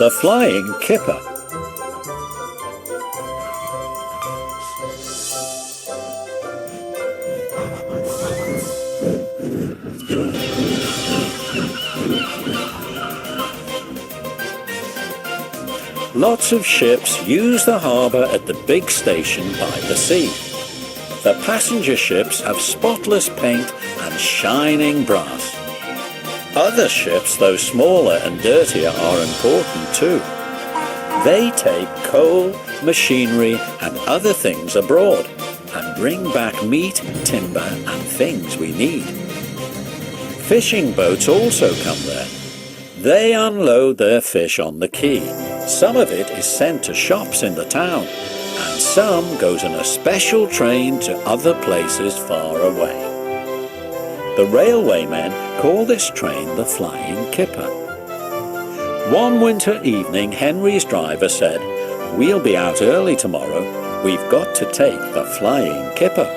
The Flying Kipper. Lots of ships use the harbour at the big station by the sea. The passenger ships have spotless paint and shining brass. Other ships, though smaller and dirtier, are important too. They take coal, machinery and other things abroad and bring back meat, timber and things we need. Fishing boats also come there. They unload their fish on the quay. Some of it is sent to shops in the town, and some goes in a special train to other places far away. The railwaymen call this train the Flying Kipper. One winter evening, Henry's driver said, "We'll be out early tomorrow. We've got to take the Flying Kipper."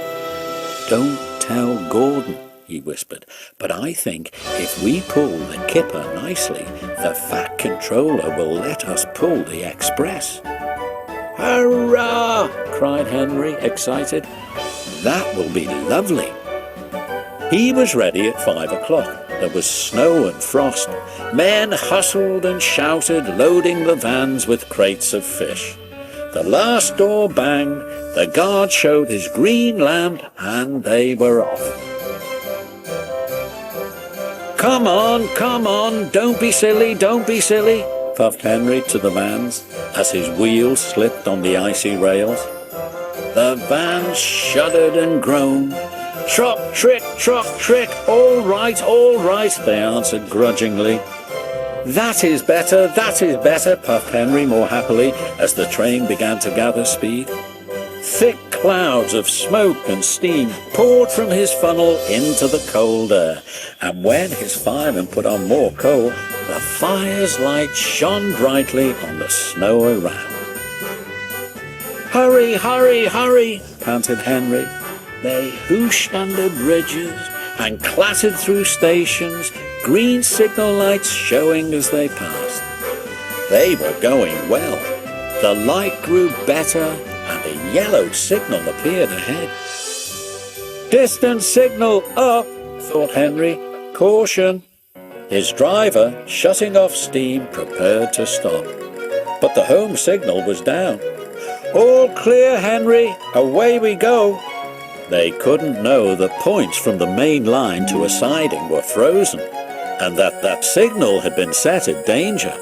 "Don't tell Gordon," he whispered, "but I think if we pull the Kipper nicely, the fat controller will let us pull the express." "Hurrah!" cried Henry, excited. "That will be lovely." He was ready at 5 o'clock. There was snow and frost. Men hustled and shouted, loading the vans with crates of fish. The last door banged, the guard showed his green lamp, and they were off. Come on, don't be silly, puffed Henry to the vans as his wheels slipped on the icy rails. The vans shuddered and groaned. Trock, trick, all right, they answered grudgingly. That is better, puffed Henry more happily as the train began to gather speed. Thick clouds of smoke and steam poured from his funnel into the cold air, and when his fireman put on more coal, the fire's light shone brightly on the snow around. Hurry, panted Henry. They whooshed under bridges and clattered through stations, green signal lights showing as they passed. They were going well. The light grew better and a yellow signal appeared ahead. "Distance signal up," thought Henry. "Caution." His driver, shutting off steam, prepared to stop. But the home signal was down. "All clear, Henry. Away we go." They couldn't know the points from the main line to a siding were frozen, and that signal had been set at danger.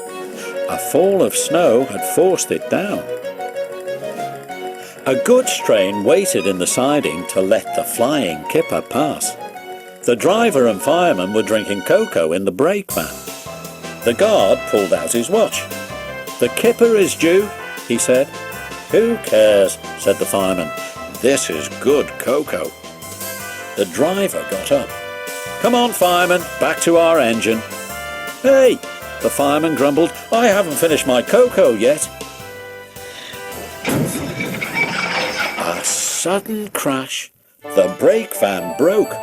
A fall of snow had forced it down. A goods train waited in the siding to let the Flying Kipper pass. The driver and fireman were drinking cocoa in the brake van. The guard pulled out his watch. "The Kipper is due," he said. "Who cares?" said the fireman. "This is good cocoa." The driver got up. "Come on, fireman, back to our engine." "Hey," the fireman grumbled, "I haven't finished my cocoa yet." A sudden crash. The brake van broke.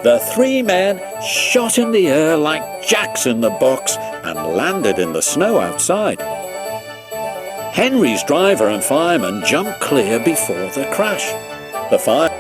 The three men shot in the air like jacks in the box and landed in the snow outside. Henry's driver and fireman jumped clear before the crash. The fire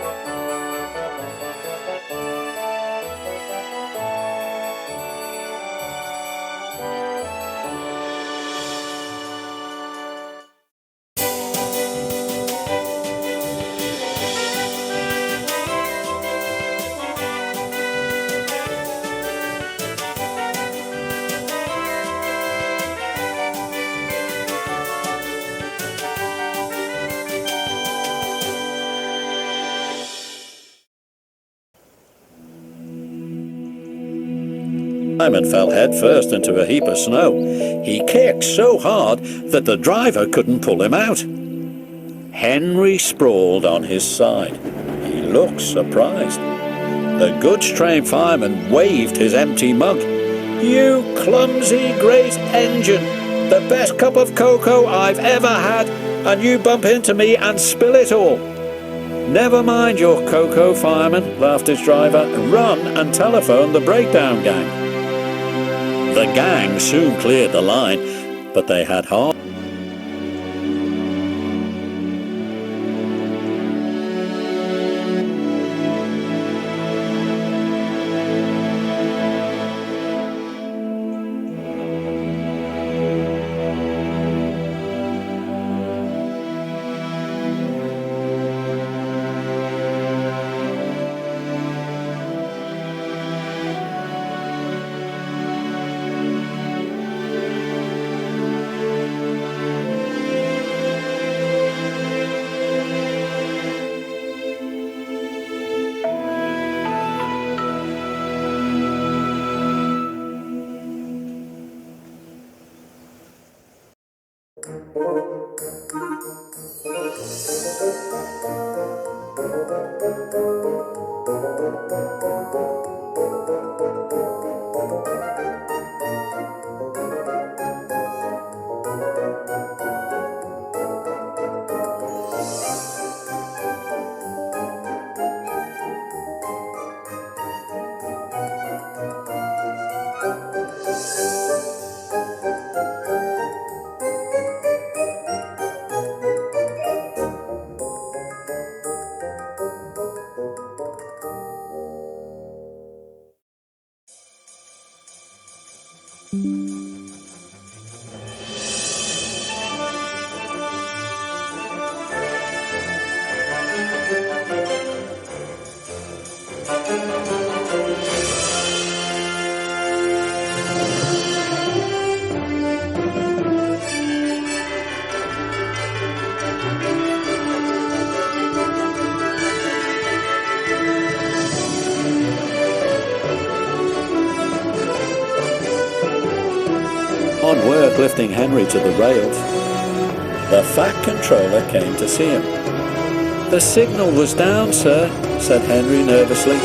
Simon fell headfirst into a heap of snow. He kicked so hard that the driver couldn't pull him out. Henry sprawled on his side. He looked surprised. The goods train fireman waved his empty mug. "You clumsy great engine! The best cup of cocoa I've ever had, and you bump into me and spill it all." "Never mind your cocoa, fireman," laughed his driver. "Run and telephone the breakdown gang." The gang soon cleared the line. but they had hard. Hard work lifting Henry to the rails. The Fat Controller came to see him. "The signal was down, sir," said Henry nervously.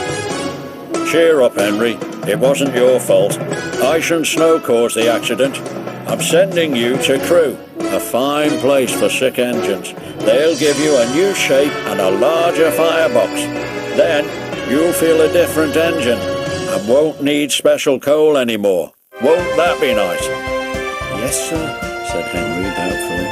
"Cheer up, Henry. It wasn't your fault. Ice and snow caused the accident. I'm sending you to Crewe, a fine place for sick engines. They'll give you a new shape and a larger firebox. Then you'll feel a different engine and won't need special coal anymore. Won't that be nice?" "Yes, sir," said Henry doubtfully.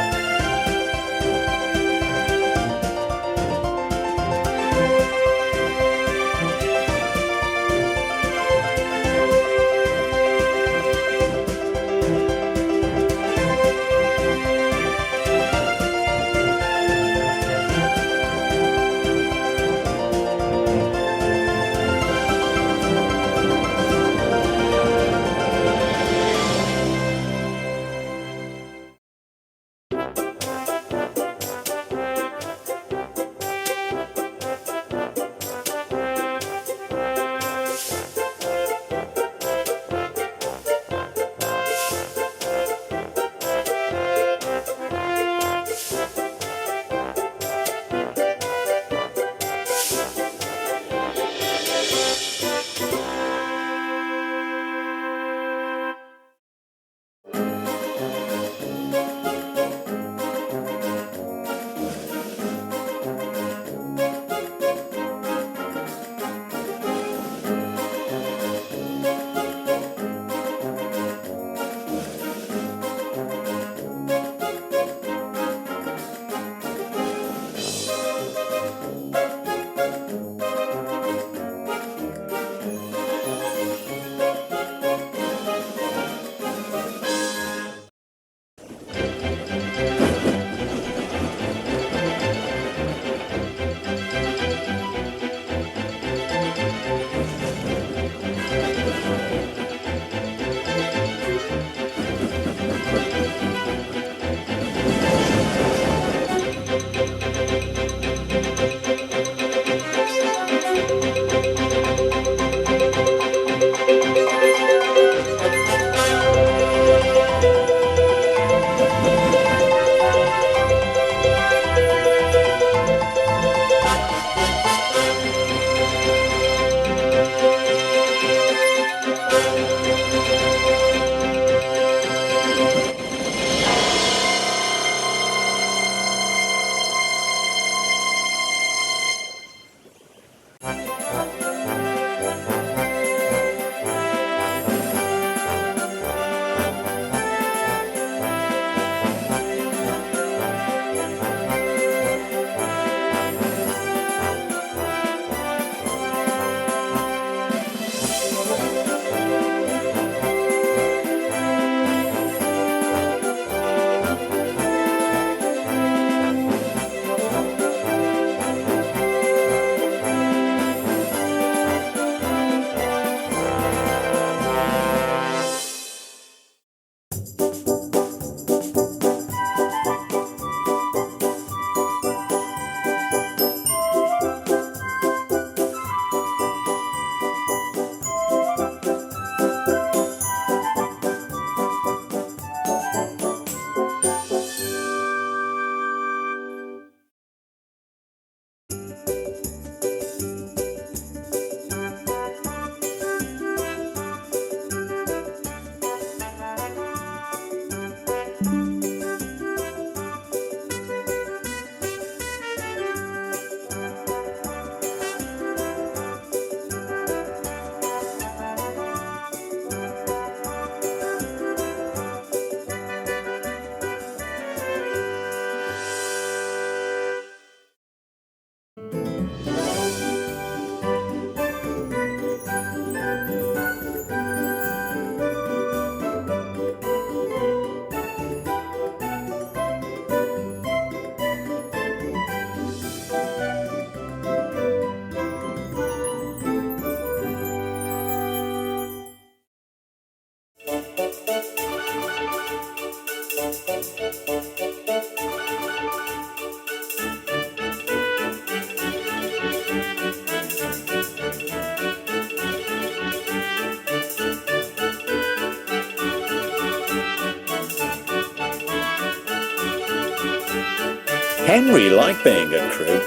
Henry liked being at crew,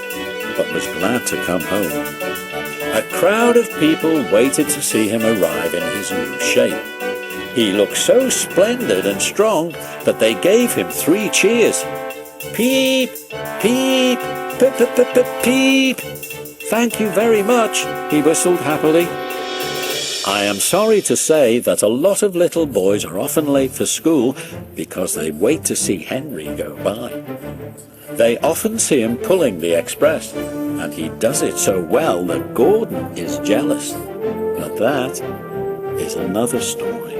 but was glad to come home. A crowd of people waited to see him arrive in his new shape. He looked so splendid and strong that they gave him 3 cheers. Peep, peep, pip, pip, pip, pip, peep. Thank you very much, he whistled happily. I am sorry to say that a lot of little boys are often late for school because they wait to see Henry go by. They often see him pulling the express, and he does it so well that Gordon is jealous. But that is another story.